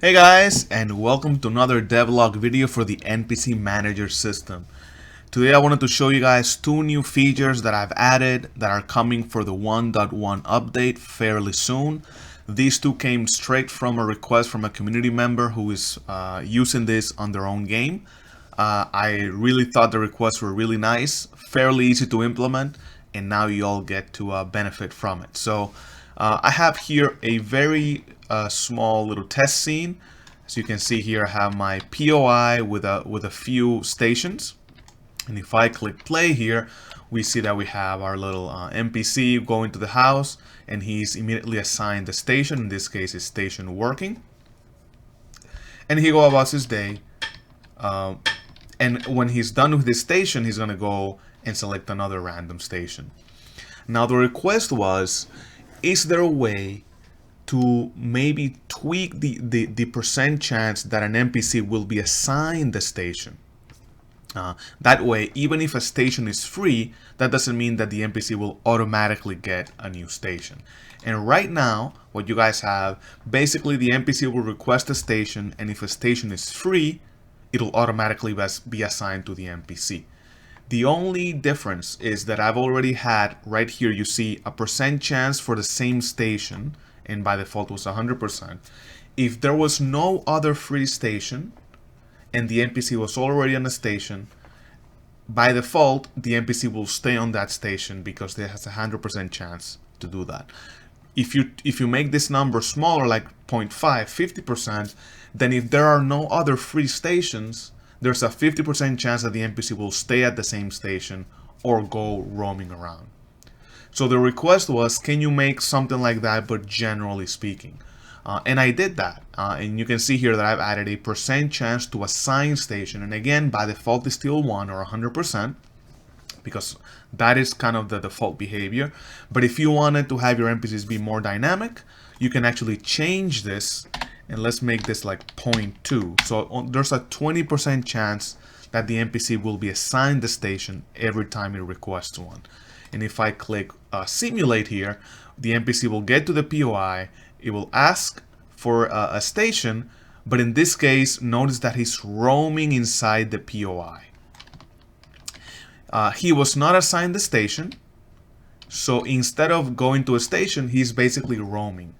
Hey guys, and welcome to another devlog video for the NPC Manager system. Today I wanted to show you guys two new features that I've added that are coming for the 1.1 update fairly soon. These two came straight from a request from a community member who is using this on their own game. I really thought the requests were really nice, fairly easy to implement, and now you all get to benefit from it. So I have here a very small little test scene. As you can see here, I have my POI with a few stations, and if I click play here, we see that we have our little NPC going to the house, and he's immediately assigned the station. In this case, is station working, and he goes about his day. And when he's done with this station, he's gonna go and select another random station. Now the request was, is there a way to maybe tweak the percent chance that an NPC will be assigned the station? That way, even if a station is free, that doesn't mean that the NPC will automatically get a new station. And right now, what you guys have, basically the NPC will request a station, and if a station is free, it'll automatically be assigned to the NPC. The only difference is that I've already had, right here you see a percent chance for the same station, and by default was 100%. If there was no other free station and the NPC was already on the station, by default the NPC will stay on that station because there has a 100% chance to do that. If you make this number smaller, like 0.5, 50%, then if there are no other free stations, there's a 50% chance that the NPC will stay at the same station or go roaming around. So the request was, can you make something like that, but generally speaking? And I did that. And you can see here that I've added a percent chance to assign station. And again, by default is still 1 or 100%, because that is kind of the default behavior. But if you wanted to have your NPCs be more dynamic, you can actually change this. And let's make this like 0.2. So there's a 20% chance that the NPC will be assigned the station every time it requests one. And if I click simulate here, the NPC will get to the POI, it will ask for a station, but in this case, notice that he's roaming inside the POI. He was not assigned the station, so instead of going to a station, he's basically roaming.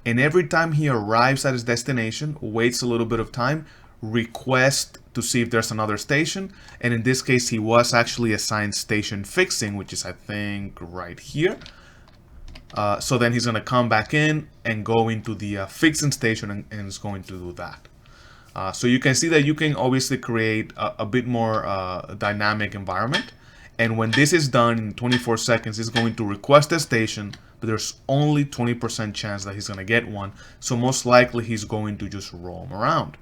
And every time he arrives at his destination, waits a little bit of time, request to see if there's another station, and in this case he was actually assigned station fixing, which is I think right here. So then he's going to come back in and go into the fixing station, and is going to do that. So you can see that you can obviously create a bit more dynamic environment, and when this is done in 24 seconds, it's going to request a station, but there's only 20% chance that he's going to get one, so most likely he's going to just roam around.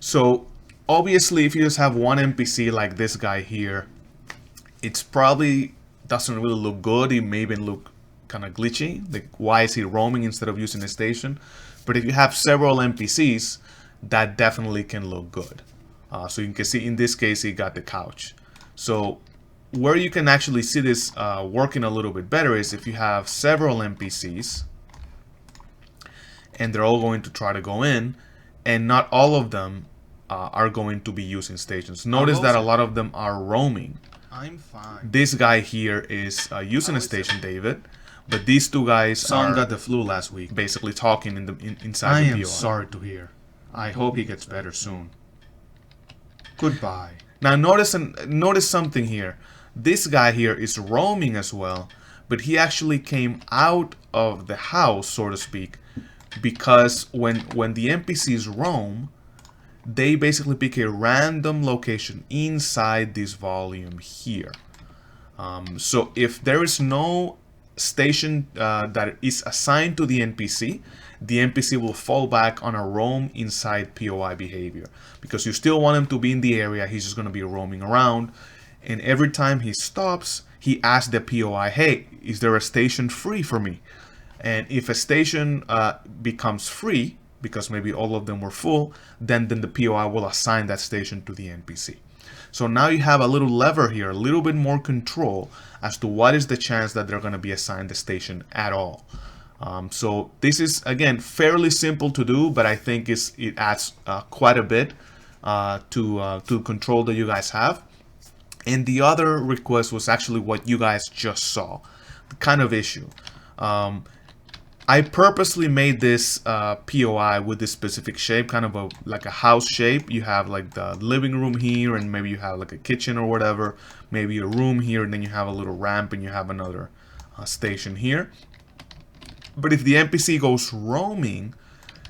So obviously if you just have one NPC like this guy here, it's probably doesn't really look good. It may even look kind of glitchy, like why is he roaming instead of using a station? But if you have several NPCs, that definitely can look good. So you can see in this case he got the couch. So where you can actually see this working a little bit better is if you have several NPCs and they're all going to try to go in, and not all of them are going to be using stations. Notice that a lot of them are roaming. I'm fine. This guy here is using a station, David, but these two guys Some got the flu last week. basically talking inside the POI. I am sorry to hear. I hope he gets better soon. Goodbye. Now notice something here. This guy here is roaming as well, but he actually came out of the house, so to speak, because when the NPCs roam, they basically pick a random location inside this volume here. So if there is no station that is assigned to the NPC will fall back on a roam inside POI behavior, because you still want him to be in the area. He's just going to be roaming around, and every time he stops, he asks the POI, hey, is there a station free for me? And if a station becomes free, because maybe all of them were full, then the POI will assign that station to the NPC. So now you have a little lever here, a little bit more control as to what is the chance that they're going to be assigned the station at all. So this is, again, fairly simple to do, but I think it adds quite a bit to control that you guys have. And the other request was actually what you guys just saw, the kind of issue. I purposely made this POI with this specific shape, kind of like a house shape. You have like the living room here, and maybe you have like a kitchen or whatever, maybe a room here, and then you have a little ramp, and you have another station here. But if the NPC goes roaming,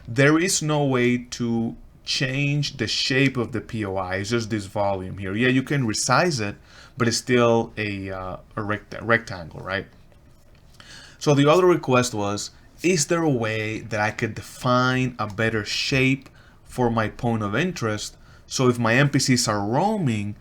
there is no way to change the shape of the POI. It's just this volume here. Yeah, you can resize it, but it's still a rectangle, right? So the other request was, is there a way that I could define a better shape for my point of interest, so if my NPCs are roaming,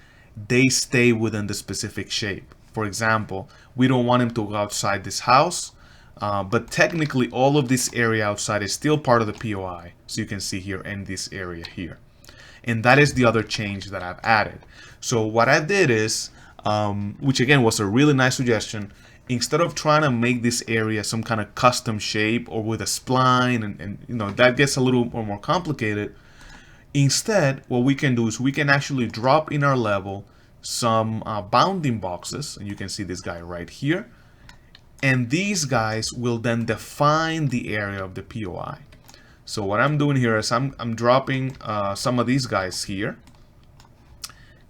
they stay within the specific shape? For example, we don't want them to go outside this house, but technically all of this area outside is still part of the POI. So you can see here in this area here. And that is the other change that I've added. So what I did is, which again was a really nice suggestion, instead of trying to make this area some kind of custom shape or with a spline, and you know, that gets a little more complicated. Instead, what we can do is we can actually drop in our level some bounding boxes, and you can see this guy right here. And these guys will then define the area of the POI. So what I'm doing here is I'm dropping some of these guys here.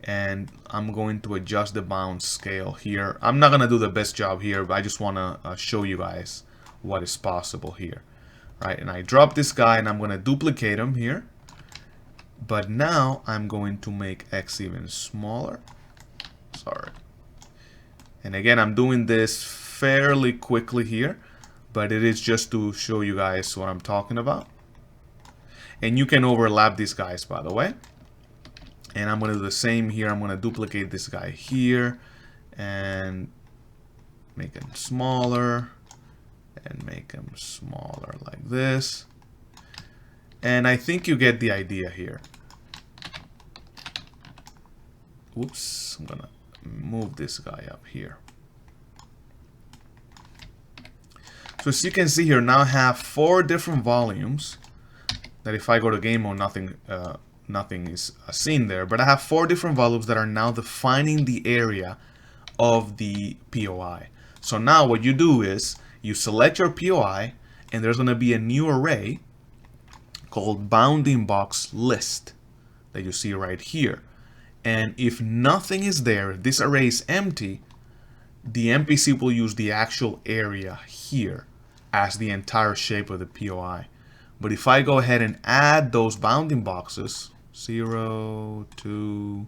And I'm going to adjust the bound scale here. I'm not going to do the best job here, but I just want to show you guys what is possible here. Right, and I drop this guy and I'm going to duplicate him here. But now I'm going to make X even smaller. Sorry. And again, I'm doing this fairly quickly here, but it is just to show you guys what I'm talking about. And you can overlap these guys, by the way. And I'm going to do the same here. I'm going to duplicate this guy here and make him smaller and make him smaller like this. And I think you get the idea here. Oops, I'm going to move this guy up here. So as you can see here, now I have 4 different volumes that if I go to game mode, nothing is seen there. But I have 4 different volumes that are now defining the area of the POI. So now what you do is you select your POI, and there's going to be a new array called bounding box list that you see right here. And if nothing is there, if this array is empty, the NPC will use the actual area here as the entire shape of the POI. But if I go ahead and add those bounding boxes, 0, 2,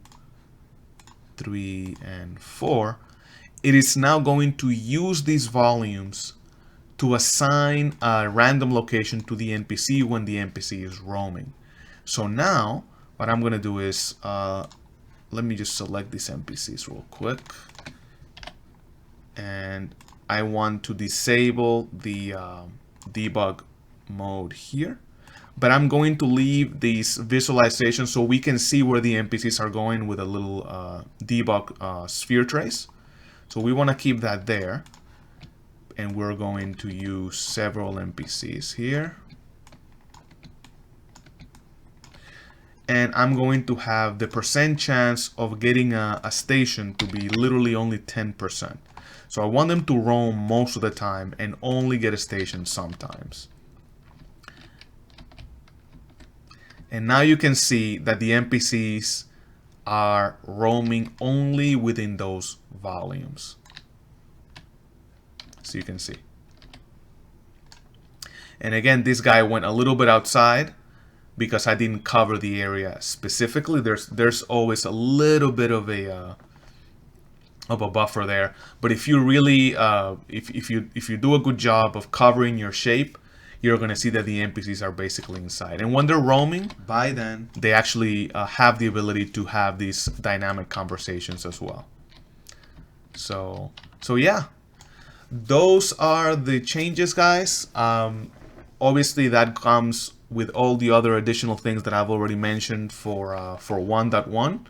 3, and 4, it is now going to use these volumes to assign a random location to the NPC when the NPC is roaming. So now what I'm going to do is, let me just select these NPCs real quick. And I want to disable the debug mode here. But I'm going to leave these visualizations so we can see where the NPCs are going with a little debug sphere trace. So we want to keep that there. And we're going to use several NPCs here. And I'm going to have the percent chance of getting a station to be literally only 10%. So I want them to roam most of the time and only get a station sometimes. And now you can see that the NPCs are roaming only within those volumes. So you can see. And again, this guy went a little bit outside because I didn't cover the area specifically. There's always a little bit of a buffer there. But if you really if you do a good job of covering your shape, you're going to see that the NPCs are basically inside. And when they're roaming, by then, they actually have the ability to have these dynamic conversations as well. So yeah, those are the changes, guys. Obviously, that comes with all the other additional things that I've already mentioned for 1.1.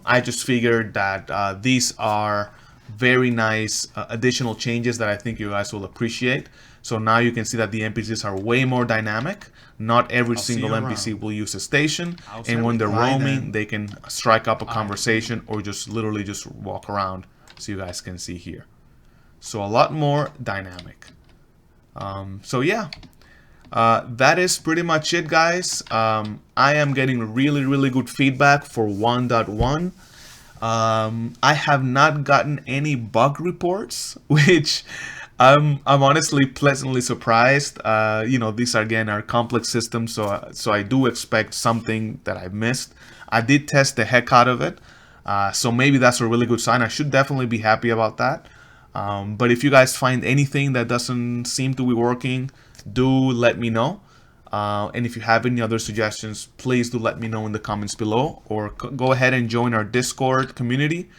I just figured that these are very nice additional changes that I think you guys will appreciate. So now you can see that the NPCs are way more dynamic. Not every single you NPC will use a station, I'll and when they're reply roaming, then. they can strike up a conversation or just literally just walk around, so you guys can see here. So a lot more dynamic. So yeah, that is pretty much it, guys. I am getting really good feedback for 1.1. I have not gotten any bug reports, which I'm honestly pleasantly surprised. You know, these again are complex systems, so I do expect something that I missed. I did test the heck out of it, so maybe that's a really good sign. I should definitely be happy about that. But if you guys find anything that doesn't seem to be working, do let me know. And if you have any other suggestions, please do let me know in the comments below, or go ahead and join our Discord community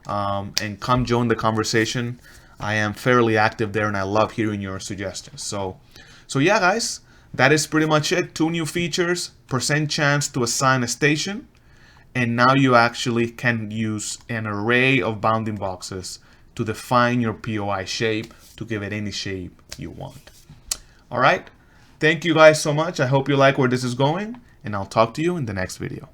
and come join the conversation. I am fairly active there and I love hearing your suggestions. So yeah, guys, that is pretty much it. 2 new features, percent chance to assign a station, and now you actually can use an array of bounding boxes to define your POI shape, to give it any shape you want. All right. Thank you guys so much. I hope you like where this is going, and I'll talk to you in the next video.